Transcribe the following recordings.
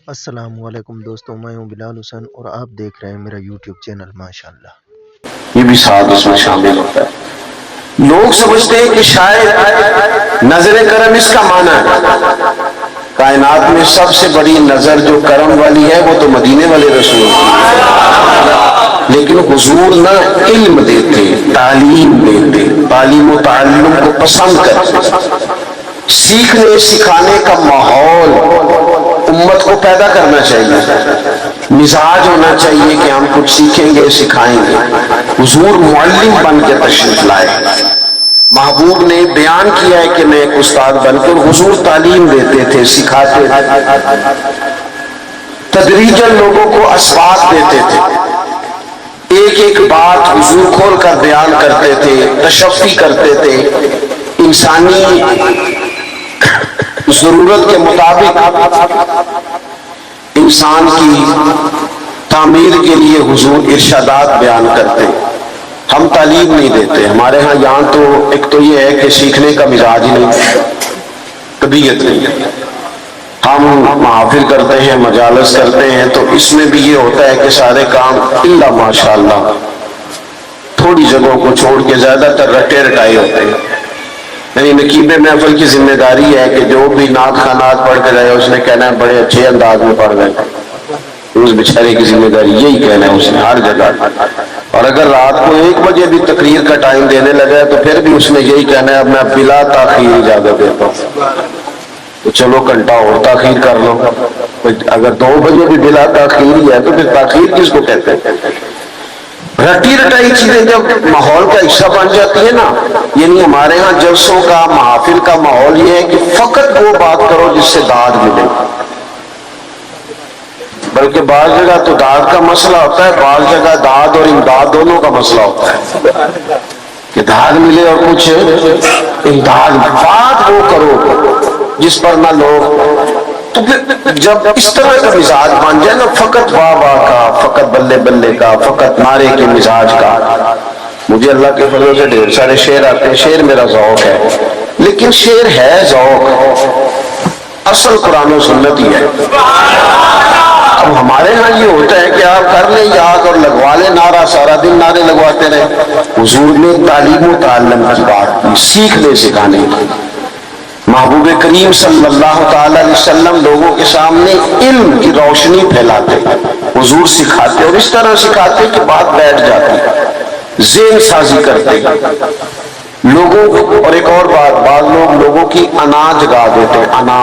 السلام علیکم دوستوں، میں ہوں بلال حسین اور آپ دیکھ رہے ہیں میرا یوٹیوب چینل ماشاءاللہ۔ یہ بھی ساتھ اس میں شامل ہوتا ہے۔ لوگ سمجھتے ہیں کہ شاید نظر کرم اس کا معنی ہے۔ کائنات میں سب سے بڑی نظر جو کرم والی ہے وہ تو مدینے والے رسول کی، لیکن حضور نہ علم دیتے، تعلیم دیتے، تعلیم و تعلم کو پسند کرتے، سیکھنے سکھانے کا ماحول امت کو پیدا کرنا چاہیے، مزاج ہونا چاہیے کہ ہم کچھ سیکھیں گے سکھائیں گے۔ حضور معلم بن کے تشریف لائے، محبوب نے بیان کیا ہے کہ میں ایک استاد بن کر، حضور تعلیم دیتے تھے، سکھاتے تھے، تدریجاً لوگوں کو اسباق دیتے تھے، ایک ایک بات حضور کھول کر بیان کرتے تھے، تشفی کرتے تھے، انسانی ضرورت کے مطابق انسان کی تعمیر کے لیے حضور ارشادات بیان کرتے۔ ہم تعلیم نہیں دیتے، ہمارے ہاں یہاں تو ایک تو یہ ہے کہ سیکھنے کا مزاج ہی نہیں، طبیعت نہیں۔ ہم محافل کرتے ہیں، مجالس کرتے ہیں، تو اس میں بھی یہ ہوتا ہے کہ سارے کام الا ماشاءاللہ تھوڑی جگہوں کو چھوڑ کے زیادہ تر رٹے رٹائے ہوتے ہیں۔ یعنی نقیب محفل کی ذمہ داری ہے کہ جو بھی نعت خانات پڑھ کے رہے اس نے کہنا ہے بڑے اچھے انداز میں پڑھ گئے، اس بیچارے کی ذمہ داری یہی کہنا ہے اس نے ہر جگہ۔ اور اگر رات کو 1 بجے بھی تقریر کا ٹائم دینے لگا ہے تو پھر بھی اس نے یہی کہنا ہے اب میں بلا تاخیر اجازت دیتا ہوں، تو چلو گھنٹہ اور تاخیر کر لو۔ اگر 2 بجے بھی بلا تاخیر ہی ہے تو پھر تاخیر کس کو کہتے ہیں؟ رٹی رٹائی چیزیں جب ماحول کا حصہ بن جاتی ہے نا، یعنی ہمارے ہاں جلسوں کا محافل کا ماحول یہ ہے کہ فقط وہ بات کرو جس سے داد ملے، بلکہ بعض جگہ تو داد کا مسئلہ ہوتا ہے، بعض جگہ داد اور امداد دونوں کا مسئلہ ہوتا ہے کہ داد ملے اور کچھ امداد، بات وہ کرو جس پر نہ لوگ۔ تو پھر جب اس طرح کا مزاج بن جائے نا، فقط واہ واہ کا، فقط بلے بلے کا، فقط نعرے کے مزاج کا۔ مجھے اللہ کے فضل سے ڈھیر سارے شعر آتے ہیں، شعر میرا ذوق ہے، لیکن شعر ہے ذوق، اصل قرآن و سنت ہی ہے۔ اب ہمارے ہاں یہ ہوتا ہے کہ آپ کر لیں یاد اور لگوا لیں نعرہ، سارا دن نعرے لگواتے رہے۔ حضور نے تعلیم و تعلم کی بات کی، سیکھنے سکھانے کی۔ محبوب کریم صلی اللہ تعالی علیہ وسلم لوگوں کے سامنے علم کی روشنی پھیلاتے، حضور سکھاتے، اور اس طرح سکھاتے کہ بات بیٹھ جاتی، ذہن سازی کرتے لوگوں کو۔ اور ایک اور بات، بعض لوگ لوگوں کی انا جگا دیتے ہیں، انا،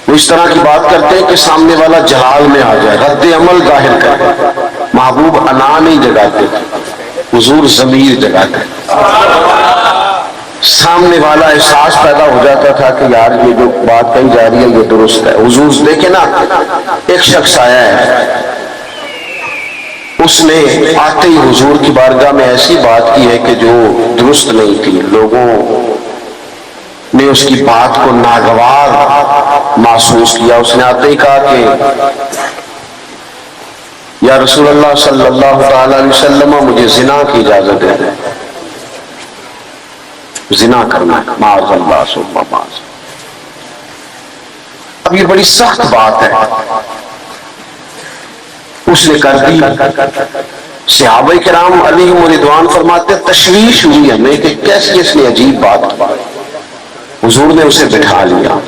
وہ اس طرح کی بات کرتے ہیں کہ سامنے والا جہال میں آ جائے، رد عمل ظاہر کرے۔ محبوب انا نہیں جگاتے، حضور ضمیر جگاتے، سامنے والا احساس پیدا ہو جاتا تھا کہ یار یہ جو بات کہی جا رہی ہے یہ درست ہے۔ حضور دیکھیں نا، ایک شخص آیا ہے، اس نے آتے ہی حضور کی بارگاہ میں ایسی بات کی ہے کہ جو درست نہیں تھی، لوگوں نے اس کی بات کو ناگوار محسوس کیا۔ اس نے آتے ہی کہا کہ یا رسول اللہ صلی اللہ تعالی علیہ وسلم مجھے زنا کی اجازت دے دیں، زنا کرنا ہے، معاذ اللہ ثم معاذ۔ اب یہ بڑی سخت بات ہے، اس نے کر دی۔ صحابہ کرام علیہم رضوان فرماتے تشویش ہوئی ہمیں کہ کیسی اس نے عجیب بات کی۔ حضور نے اسے بٹھا لیا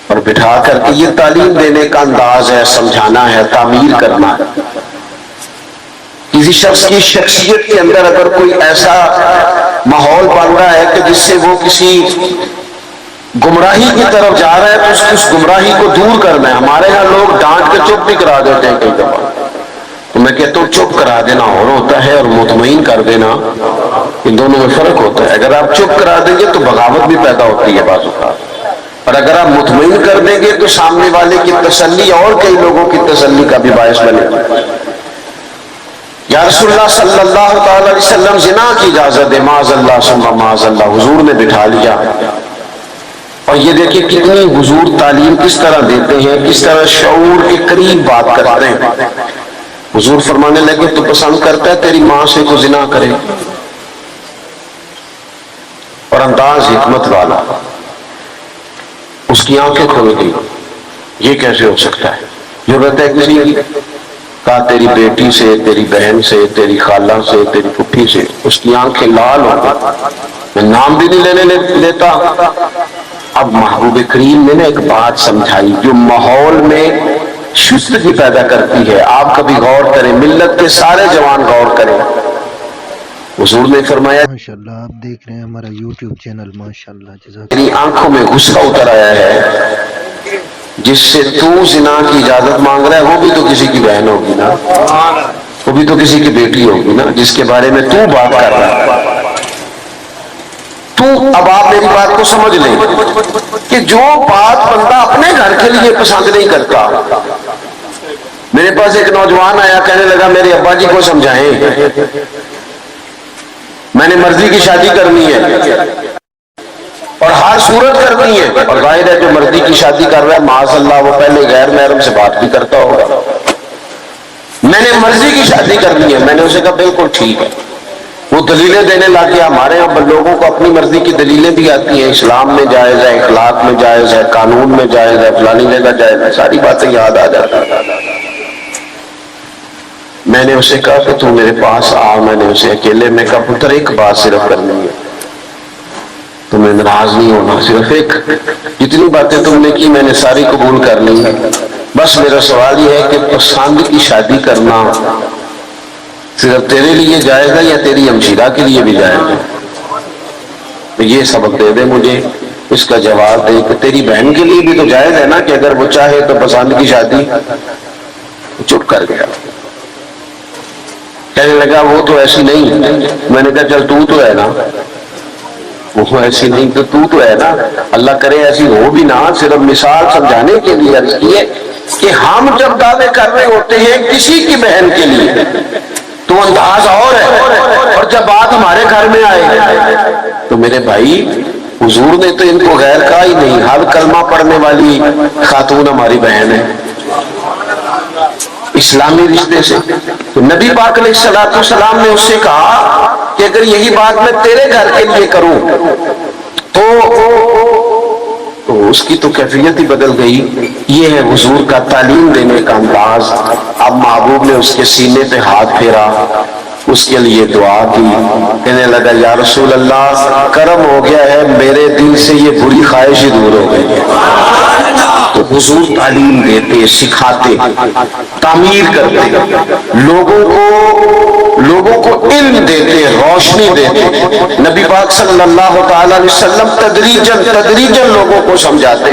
اور بٹھا کر کے یہ تعلیم دینے کا انداز ہے، سمجھانا ہے، تعمیر کرنا ہے۔ کسی شخص کی شخصیت کے اندر اگر کوئی ایسا ماحول بن رہا ہے کہ جس سے وہ کسی گمراہی کی طرف جا رہا ہے تو اس گمراہی کو دور کرنا ہے۔ ہمارے ہاں لوگ ڈانٹ کے چپ بھی کرا دیتے ہیں کئی دفعہ، تو میں کہتا ہوں چپ کرا دینا اور ہوتا ہے اور مطمئن کر دینا، ان دونوں میں فرق ہوتا ہے۔ اگر آپ چپ کرا دیں گے تو بغاوت بھی پیدا ہوتی ہے بعض اوقات، اور اگر آپ مطمئن کر دیں گے تو سامنے والے کی تسلی اور کئی لوگوں کی تسلی کا بھی باعث بنے گا۔ یا رسول اللہ صلی اللہ تعالی علیہ وسلم زنا کی اجازت دے، معاذ اللہ ثم معاذ اللہ۔ حضور نے بٹھا لیا، اور یہ دیکھیں کتنی حضور تعلیم کس طرح دیتے ہیں، کس طرح شعور کے قریب بات کرتے ہیں۔ حضور فرمانے لگے تو پسند کرتا ہے تیری ماں سے کو زنا کرے، اور انداز حکمت والا۔ اس کی آنکھیں کھل گئی. یہ کیسے ہو سکتا ہے؟ ضرورت ہے کسی کی؟ کہا تیری بیٹی سے، تیری بہن سے، تیری خالہ سے، تیری پھپھی سے. اس کی آنکھیں لال ہو گئی. میں نام بھی نہیں لینے لیتا. اب محبوب کریم نے نا ایک بات سمجھائی جو ماحول میں شستگی پیدا کرتی ہے. آپ کبھی غور کریں، ملت کے سارے جوان غور کریں. حضور نے فرمایا ماشاءاللہ آپ دیکھ رہے ہیں ہمارا یوٹیوب چینل. ماشاءاللہ جزاک تیری اللہ. آنکھوں میں غصہ اتر آیا ہے، جس سے تو زنا کی اجازت مانگ رہا ہے وہ بھی تو کسی کی بہن ہوگی نا، وہ بھی تو کسی کی بیٹی ہوگی نا جس کے بارے میں تو بات کر رہا ہے. تو اب آپ میری بات کو سمجھ لیں کہ جو بات بندہ اپنے گھر کے لیے پسند نہیں کرتا. میرے پاس ایک نوجوان آیا، کہنے لگا میرے ابا جی کو سمجھائیں، میں نے مرضی کی شادی کرنی ہے اور ہر صورت کرنی ہے. اور ظاہر ہے جو مرضی کی شادی کر رہا ہے معاذ اللہ وہ پہلے غیر محرم سے بات بھی کرتا ہوگا. میں نے مرضی کی شادی کرنی ہے. میں نے اسے کہا بالکل ٹھیک ہے. وہ دلیلیں دینے لگ گیا. ہمارے یہاں لوگوں کو اپنی مرضی کی دلیلیں بھی آتی ہیں، اسلام میں جائز ہے، اخلاق میں جائز ہے، قانون میں جائز ہے، فلانی جگہ جائز ہے، ساری باتیں یاد آ جاتی. میں نے اسے کہا کہ تو میرے پاس آ. میں نے اسے اکیلے میں کہا پتر ایک بات صرف کرنی ہے، تمہیں ناراض نہیں ہونا، صرف ایک. جتنی باتیں تم نے کی میں نے ساری قبول کر لی. بس میرا سوال یہ ہے کہ پسند کی شادی کرنا صرف تیرے لیے جائز ہے یا تیری ہمشیرہ کے لیے بھی جائز ہے؟ یہ سبق دے دے مجھے. اس کا جواب دے کہ تیری بہن کے لیے بھی تو جائز ہے نا کہ اگر وہ چاہے تو پسند کی شادی. چپ کر گیا. کہنے لگا وہ تو ایسی نہیں. میں نے کہا چل تو ہے نا. وہ ایسی نہیں تو ہے نا. اللہ کرے ایسی ہو بھی نہ. صرف مثال سمجھانے کے لیے عرض کی ہے کہ ہم جب دعوے کر رہے ہوتے ہیں کسی کی بہن کے لیے تو انداز اور ہے، اور جب بات ہمارے گھر میں آئے تو میرے بھائی حضور نے تو ان کو غیر کہا ہی نہیں. ہر کلمہ پڑھنے والی خاتون ہماری بہن ہے اسلامی رشتے سے. تو نبی پاک علیہ السلام نے اس سے کہا کہ اگر یہی بات میں تیرے گھر کے لیے کروں تو اس کی تو کیفیت ہی بدل گئی. یہ ہے حضور کا تعلیم دینے کا انداز. اب محبوب نے اس کے سینے پہ ہاتھ پھیرا، اس کے لیے دعا کی. کہنے لگا یا رسول اللہ کرم ہو گیا ہے، میرے دل سے یہ بری خواہش ہی دور ہو گئی ہے. تو حضور تعلیم دیتے، سکھاتے، تعمیر کرتے، لوگوں کو علم دیتے، روشنی دیتے. نبی پاک صلی اللہ تعالی علیہ وسلم تدریجاً لوگوں کو سمجھاتے.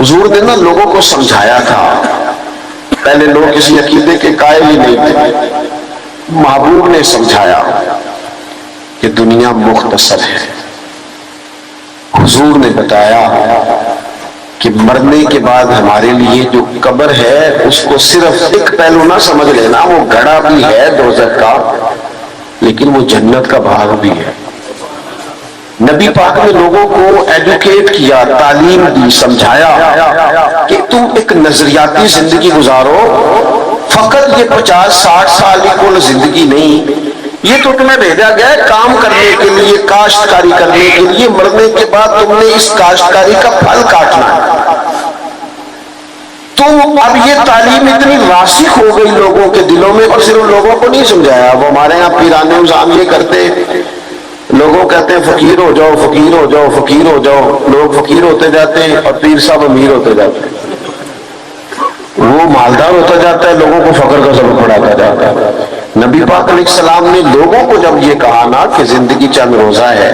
حضور نے نا لوگوں کو سمجھایا تھا. پہلے لوگ کسی عقیدے کے قائل ہی نہیں تھے. محبوب نے سمجھایا کہ دنیا مختصر ہے. حضور نے بتایا کہ مرنے کے بعد ہمارے لیے جو قبر ہے اس کو صرف ایک پہلو نہ سمجھ لینا، وہ گڑھا بھی ہے دوزخ کا لیکن وہ جنت کا باغ بھی ہے. نبی پاک نے لوگوں کو ایڈوکیٹ کیا، تعلیم دی، سمجھایا کہ تم ایک نظریاتی زندگی گزارو. فقط یہ 50-60 سال کی کل زندگی نہیں، یہ تو تمہیں بھیجا گیا ہے کام کرنے کے لیے، کاشتکاری کرنے کے لیے. مرنے کے بعد تم نے اس کاشتکاری کا پھل کاٹنا ہے. تو اب یہ تعلیم اتنی راسخ ہو گئی لوگوں کے دلوں میں، اور صرف لوگوں کو نہیں سمجھایا. وہ ہمارے یہاں پیرانے نظام یہ کرتے، لوگوں کہتے ہیں فقیر ہو جاؤ، فقیر ہو جاؤ، فقیر ہو جاؤ. لوگ فقیر ہوتے جاتے ہیں اور پیر صاحب امیر ہوتے جاتے ہیں. وہ مالدار ہوتا جاتا ہے، لوگوں کو فقر کا سبق پڑھاتا جاتا ہے. نبی پاک علیہ السلام نے لوگوں کو جب یہ کہا نا کہ زندگی چند روزہ ہے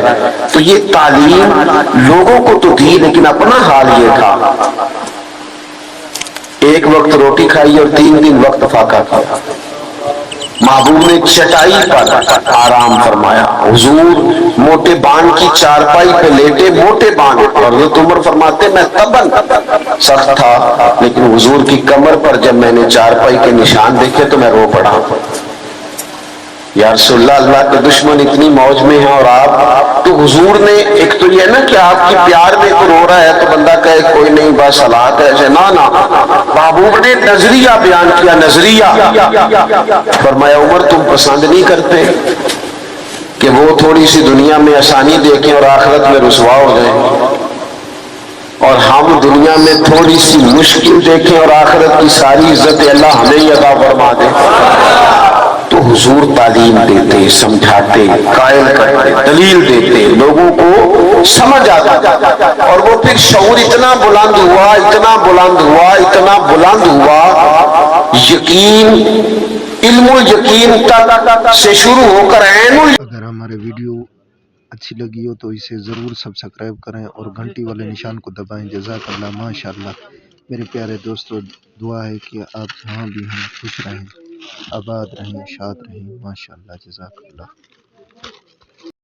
تو یہ تعلیم لوگوں کو تو دی، لیکن اپنا حال یہ تھا ایک وقت روٹی کھائی اور 3 دن وقت فاقہ کھایا. محبوب نے چٹائی پر آرام فرمایا. حضور موٹے بان کی چارپائی پہ لیٹے، موٹے بان. اور حضرت عمر فرماتے میں تبن سخت تھا لیکن حضور کی کمر پر جب میں نے چارپائی کے نشان دیکھے تو میں رو پڑا. یا رسول اللہ، اللہ کے دشمن اتنی موج میں ہیں اور آپ تو. حضور نے ایک تو یہ نا کہ آپ کی پیار میں کو رو رہا ہے تو بندہ کہے کوئی نہیں بس حالات ایسے، نہ محبوب نے نظریہ بیان کیا. نظریہ فرمایا عمر تم پسند نہیں کرتے کہ وہ تھوڑی سی دنیا میں آسانی دیکھیں اور آخرت میں رسوا ہو جائیں؟ اور ہم دنیا میں تھوڑی سی مشکل دیکھیں اور آخرت کی ساری عزت اللہ ہمیں ہی عطا فرما دے، تو حضور تعلیم دیتے، سمجھاتے، قائل کرتے، دلیل دیتے، لوگوں کو سمجھ آتا، اور وہ پھر شعور اتنا بلند ہوا، اتنا بلند ہوا، اتنا بلند ہوا، یقین، علم الیقین تک سے شروع ہو کر عین اگر ہمارے ویڈیو اچھی لگی ہو تو اسے ضرور سبسکرائب کریں اور گھنٹی والے نشان کو دبائیں۔ جزاک اللہ، ماشاء اللہ۔ میرے پیارے دوستو، دعا ہے کہ آپ جہاں بھی ہیں خوش رہیں، آباد رہیں، شاد رہیں، ماشاء اللہ، جزاک اللہ۔